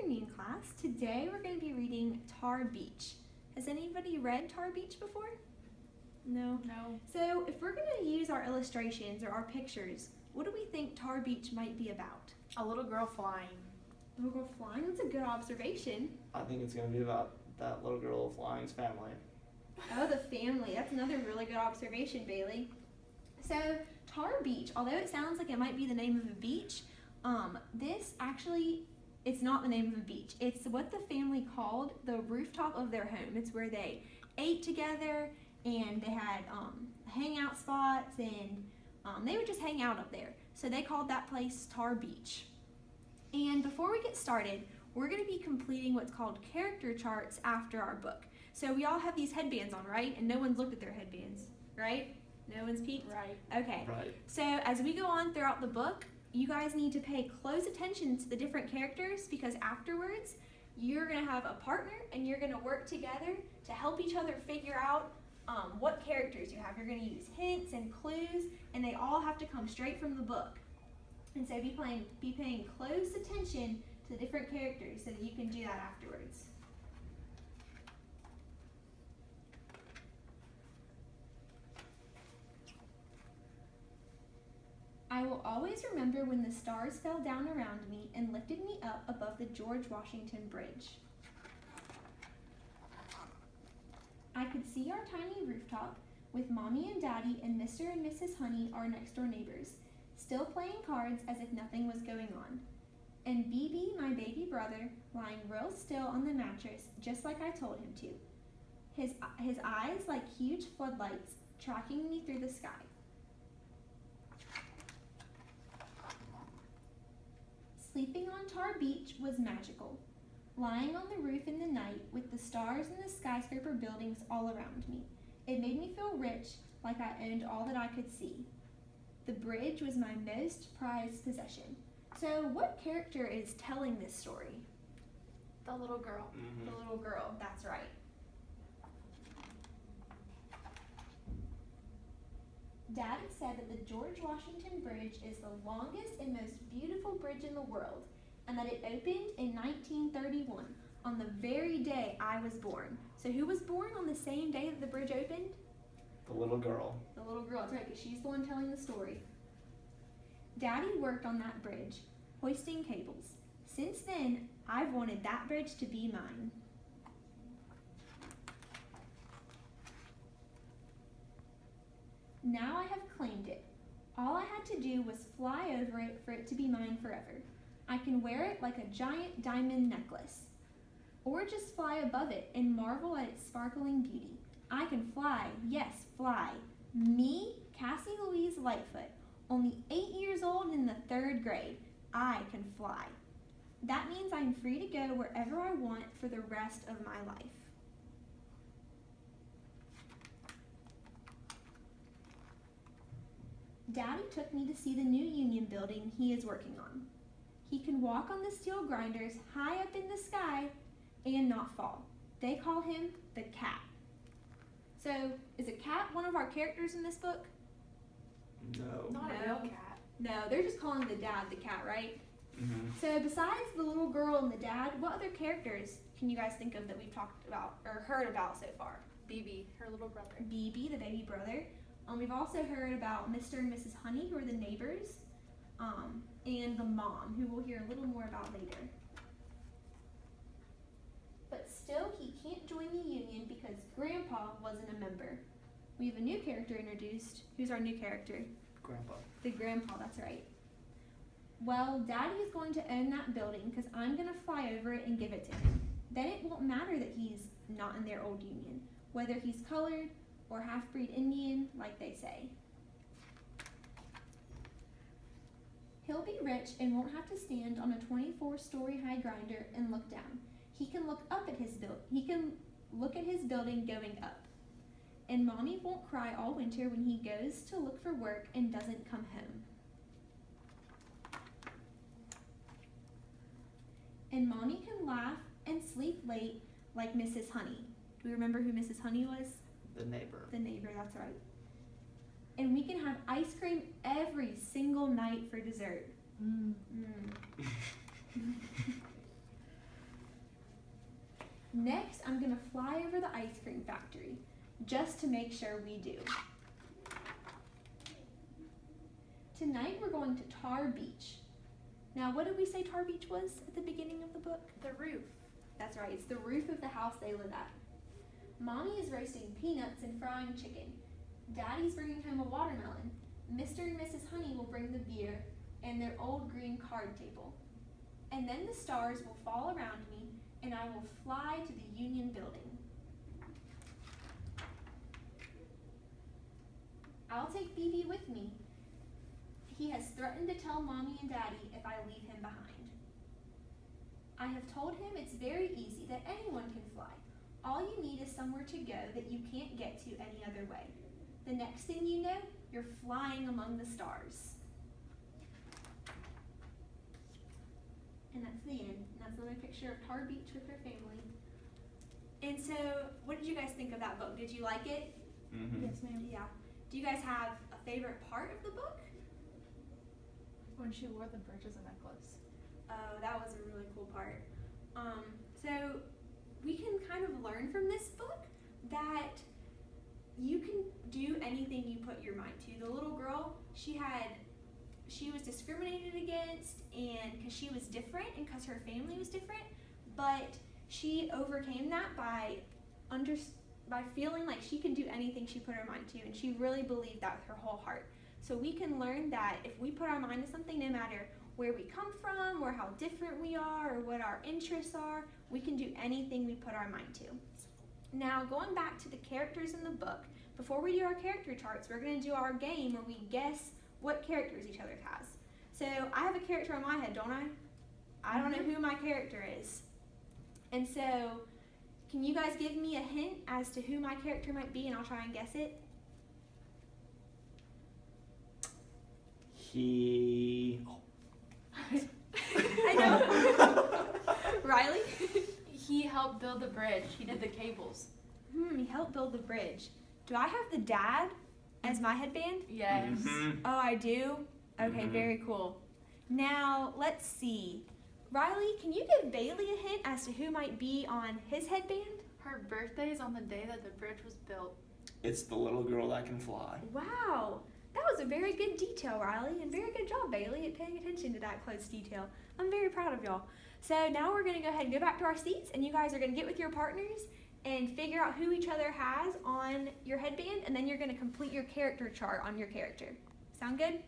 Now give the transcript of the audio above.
afternoon, class. Today we're going to be reading Tar Beach. Has anybody read Tar Beach before? No? No. So if we're going to use our illustrations or our pictures, what do we think Tar Beach might be about? A little girl flying. A little girl flying? That's a good observation. I think it's going to be about that little girl flying's family. Oh, the family. That's another really good observation, Bailey. So Tar Beach, although it sounds like it might be the name of a beach, this actually, it's not the name of a beach. It's what the family called the rooftop of their home. It's where they ate together and they had hangout spots and they would just hang out up there. So they called that place Tar Beach. And before we get started, we're going to be completing what's called character charts after our book. So we all have these headbands on, right? And no one's looked at their headbands, right? No one's peeked? Right. Okay. Right. So as we go on throughout the book, you guys need to pay close attention to the different characters because afterwards you're going to have a partner and you're going to work together to help each other figure out what characters you have. You're going to use hints and clues, and they all have to come straight from the book. And so be paying close attention to the different characters so that you can do that afterwards. I will always remember when the stars fell down around me and lifted me up above the George Washington Bridge. I could see our tiny rooftop with Mommy and Daddy and Mr. and Mrs. Honey, our next door neighbors, still playing cards as if nothing was going on. And BB, my baby brother, lying real still on the mattress just like I told him to. His eyes like huge floodlights tracking me through the sky. Sleeping on Tar Beach was magical. Lying on the roof in the night with the stars and the skyscraper buildings all around me. It made me feel rich, like I owned all that I could see. The bridge was my most prized possession. So what character is telling this story? The little girl. Mm-hmm. The little girl, that's right. Daddy said that the George Washington Bridge is the longest and most beautiful bridge in the world, and that it opened in 1931, on the very day I was born. So who was born on the same day that the bridge opened? The little girl. The little girl, that's right, because she's the one telling the story. Daddy worked on that bridge, hoisting cables. Since then, I've wanted that bridge to be mine. Now I have claimed it. All I had to do was fly over it for it to be mine forever. I can wear it like a giant diamond necklace. Or just fly above it and marvel at its sparkling beauty. I can fly, yes, fly. Me, Cassie Louise Lightfoot, only 8 years old in the 3rd grade. I can fly. That means I'm free to go wherever I want for the rest of my life. Daddy took me to see the new union building he is working on. He can walk on the steel grinders high up in the sky and not fall. They call him the cat. So, is a cat one of our characters in this book? No. Not a No. real cat. No, they're just calling the dad the cat, right? Mm-hmm. So besides the little girl and the dad, what other characters can you guys think of that we've talked about or heard about so far? BB, her little brother. BB, the baby brother. We've also heard about Mr. and Mrs. Honey, who are the neighbors, and the mom, who we'll hear a little more about later. But still, he can't join the union because Grandpa wasn't a member. We have a new character introduced. Who's our new character? Grandpa. The grandpa, that's right. Well, Daddy is going to own that building because I'm going to fly over it and give it to him. Then it won't matter that he's not in their old union, whether he's colored or half-breed Indian, like they say. He'll be rich and won't have to stand on a 24-story high grinder and look down. He can look up at his he can look at his building going up. And Mommy won't cry all winter when he goes to look for work and doesn't come home. And Mommy can laugh and sleep late like Mrs. Honey. Do we remember who Mrs. Honey was? The neighbor. The neighbor, that's right. And we can have ice cream every single night for dessert. Next, I'm gonna fly over the ice cream factory, just to make sure we do. Tonight we're going to Tar Beach. Now, what did we say Tar Beach was at the beginning of the book? The roof. That's right, it's the roof of the house they live at. Mommy is roasting peanuts and frying chicken. Daddy's bringing home a watermelon. Mr. and Mrs. Honey will bring the beer and their old green card table. And then the stars will fall around me and I will fly to the Union Building. I'll take BB with me. He has threatened to tell Mommy and Daddy if I leave him behind. I have told him it's very easy, that anyone can fly. All you need is somewhere to go that you can't get to any other way. The next thing you know, you're flying among the stars. And that's the end. And that's another picture of Tar Beach with her family. And so, what did you guys think of that book? Did you like it? Mm-hmm. Yes, ma'am. Yeah. Do you guys have a favorite part of the book? When she wore the bridge as a necklace. Oh, that was a really cool part. So we can kind of learn from this book that you can do anything you put your mind to. The little girl, she was discriminated against, and because she was different and because her family was different, but she overcame that by feeling like she can do anything she put her mind to, and she really believed that with her whole heart. So we can learn that if we put our mind to something, no matter where we come from or how different we are or what our interests are, we can do anything we put our mind to. Now, going back to the characters in the book, before we do our character charts, we're going to do our game where we guess what characters each other has. So I have a character in my head, don't I? I don't know who my character is. And so, can you guys give me a hint as to who my character might be, and I'll try and guess it? I know. Riley? He helped build the bridge. He did the cables. He helped build the bridge. Do I have the dad as my headband? Yes. Mm-hmm. Oh, I do? Okay, Mhm. very cool. Now, let's see. Riley, can you give Bailey a hint as to who might be on his headband? Her birthday is on the day that the bridge was built. It's the little girl that can fly. Wow, that was a very good detail, Riley, and very good job, Bailey, at paying attention to that close detail. I'm very proud of y'all. So now we're going to go ahead and go back to our seats, and you guys are going to get with your partners and figure out who each other has on your headband, and then you're going to complete your character chart on your character. Sound good?